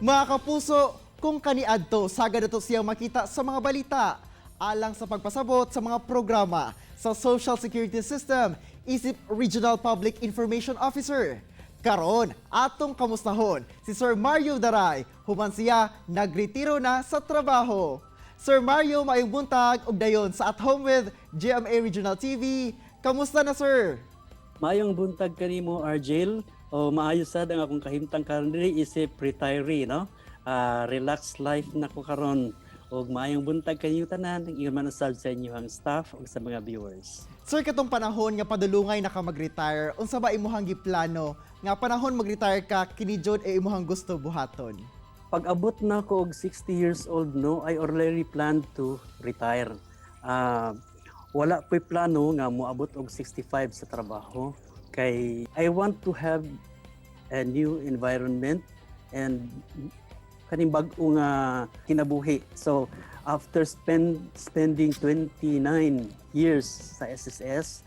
Mga kapuso, kung kaniadto, sagad ito siyang makita sa mga balita alang sa pagpasabot sa mga programa sa Social Security System, isip Regional Public Information Officer. Karon, atong kamustahon si Sir Mario Daray, human siya nagretiro na sa trabaho. Sir Mario, maayong buntag ug dayon sa At Home with GMA Regional TV. Kamusta na, sir? Maayong buntag kanimo, Argel. O maayos sad ang akong kahimtang karon diri isip retiree, no? Relaxed life na ko karon. Og maayong buntag kanimo tanan, ingon man usab sa inyo ang staff ug sa mga viewers. Sir, katong panahon nga padulungay na ka mag-retire, unsa ba imuhang giplano nga panahon mag-retire ka kini jud ay imuhang gusto buhaton? Pag abot na ko og 60 years old, no, I already planned to retire. Wala ko'y plano nga moabot og 65 sa trabaho kay I want to have a new environment and kaning bag-o nga kinabuhi. So after spending 29 years sa SSS,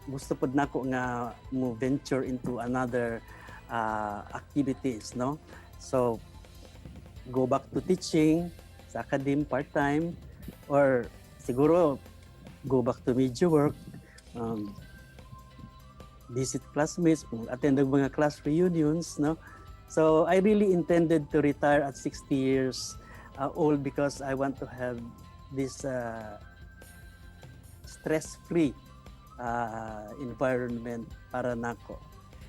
gusto pod nako nga mo venture into another activities, no? So go back to teaching sa academe part-time or siguro go back to media work, visit classmates, attend mga class reunions, no? So I really intended to retire at 60 years old because I want to have this stress-free environment para nako.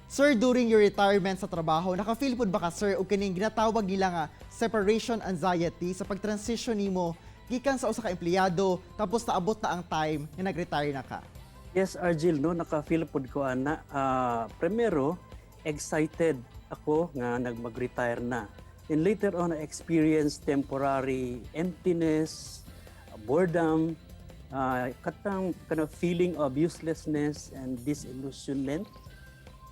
Sir, during your retirement sa trabaho, naka-feel pod ba ka, sir, o kining ginatawag nila nga separation anxiety sa pag-transition nimo gikan sa usa ka empleyado tapos naabot na ang time nga nag-retire na ka? Yes, Argel, no, naka-feel pod ko ana. Primero, excited ako nga mag-retire na. And later on, I experienced temporary emptiness, boredom, katang kind of feeling of uselessness and disillusionment.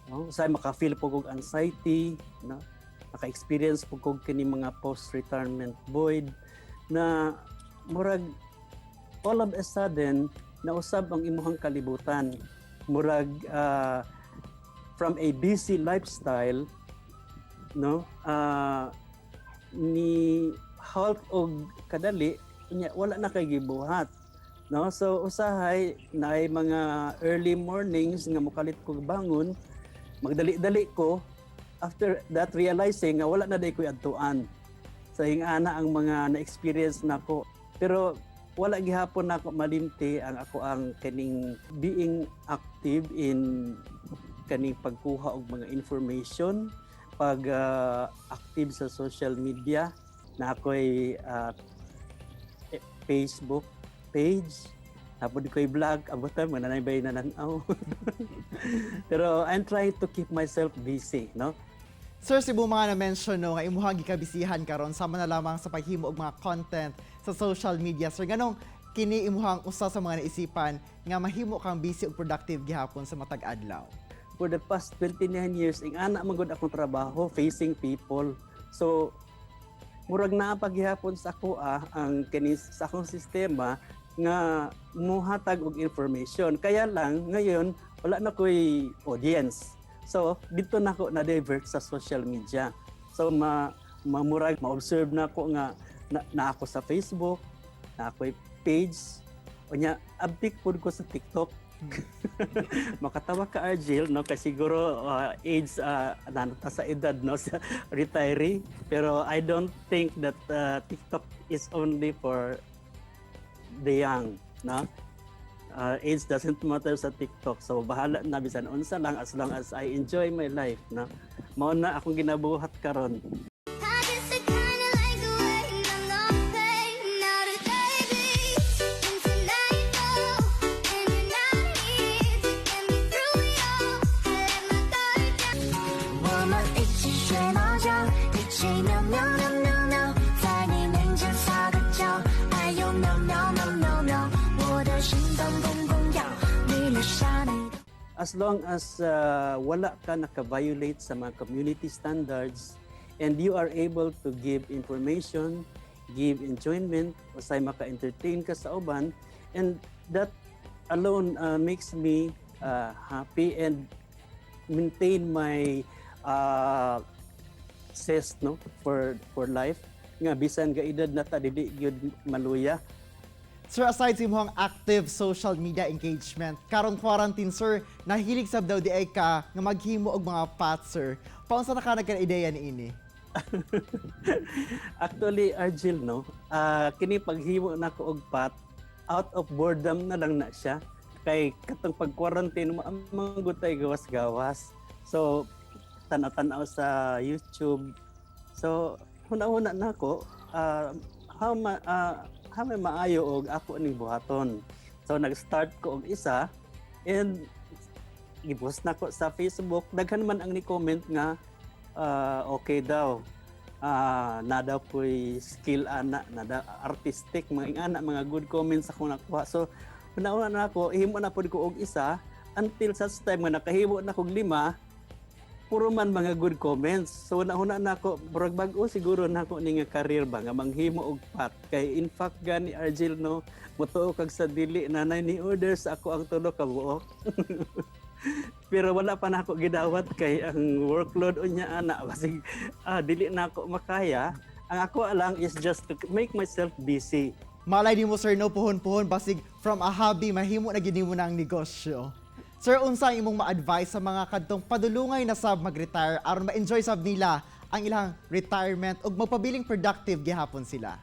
No? Sa maka-feel po kog anxiety, no? Naka-experience po kog kini mga post-retirement void na murag all of a sudden nausab ang imuhang kalibutan. Murag from a busy lifestyle, no? Ni halt og kadali nya wala na kay gibuhat, no? So usahay naay mga early mornings nga mokalit ko bangon, magdali-dali ko, after that realizing nga wala na day ko'y adtuan. So hingana ang mga na-experience nako. Pero wala gihapon nako malimti ang ako ang kaning being active in kaning pagkuha og mga information, pag active sa social media na ako'y Facebook page, tapos ko'y vlog, abutan mo na naibay na nanaw. Pero I'm trying to keep myself busy, no? Sir, si mga na-mention no, nga imuhang gikabisihan karon sama na lamang sa paghimo og mga content sa social media. Sir, ganong kini imuhang usa sa mga naisipan nga mahimo kang busy ug productive gihapon sa matag adlaw? For the past 29 years, ing ana man gud akong trabaho facing people. So murag naa paghihapon sa ako ang kini sa akong sistema nga muhatag og information. Kaya lang ngayon wala na ko'y audience. So dito na ako na-divert sa social media. So mamurag ma-observe na ako nga na ako sa Facebook, na ako'y page, o nya abdik po ko sa TikTok. Makatawa ka, Argel, no? Kasi siguro age nanata sa edad, no, sa retiree. Pero I don't think that TikTok is only for the young, no? Age doesn't matter sa TikTok. So bahala na bisan unsa lang as long as I enjoy my life, no? Mao na akong ginabuhat karon. As long as wala ka naka-violate sa mga community standards and you are able to give information, give enjoyment, usay maka-entertain ka sa uban, and that alone makes me happy and maintain my success no for life nga bisan ga edad na ta dili gyud maluya. Sir, aside sa imong active social media engagement, karong quarantine, sir, nahilig sab daw di ay ka nga maghimo og mga pots, sir. Paunsa na ka nagka-ideya niini? Actually, Argel, no, kini paghimo na ko og pot, out of boredom na lang na siya. Kay katong pag-quarantine, mga gutay gawas-gawas. So, tanaw-tanaw sa YouTube. So, huna-huna na ko, how may maayo og ako ning buhaton. So, nag-start ko og isa, and gipost na ko sa Facebook. Daghan man ang ni-comment nga, okay daw. Na daw ko'y skill ana, na daw artistic, mga good comments ako nakuha. So, una na ako, ihimo na po ko og isa, until sa time nga nakahimo na kog 5, puro man mga good comments. So, una na ako, burag bag-o siguro na ako ni nga career ba, nga manghimo og pot. Kay in fact, gani Argel, no, mutuo kag sa dili, nanay ni orders ako ang tulo ka buok. Pero wala pa na ako gidawat kay ang workload unya ana basig dili na ako makaya. Ang ako lang is just to make myself busy. Malay di mo, sir, no, puhon-puhon, basig from a hobby, mahimo na gid mo na ang negosyo. Sir, unsa ang imong ma-advise sa mga kadtong padulungay na sab mag-retire aron ma-enjoy sab nila ang ilang retirement ug magpabiling productive gihapon sila?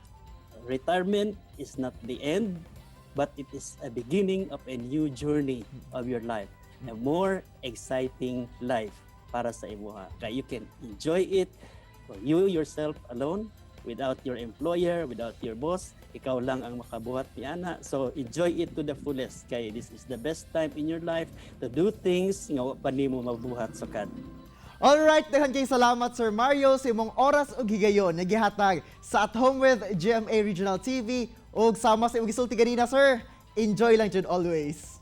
Retirement is not the end, but it is a beginning of a new journey of your life. A more exciting life para sa imuha. Kaya you can enjoy it for you yourself alone, without your employer, without your boss. Ikaw lang ang makabuhat ni ana. So enjoy it to the fullest. Kaya this is the best time in your life to do things nga wa pa nimo mabuhat sukad. Alright, daghan kay salamat, Sir Mario, sa imong oras ug higayon na gihatag sa At Home with GMA Regional TV ug sama sa imong gisulti ganina, sir. Enjoy lang jud always.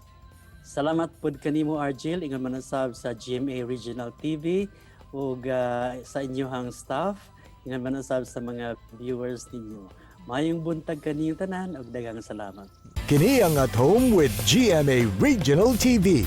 Salamat pod kanimo Argel, ingon manasab sa GMA Regional TV ug sa inyohang staff, ingon manasab sa mga viewers ninyo. Mayong buntag kaniyong tanan ug daghang salamat. Kini ang At Home with GMA Regional TV.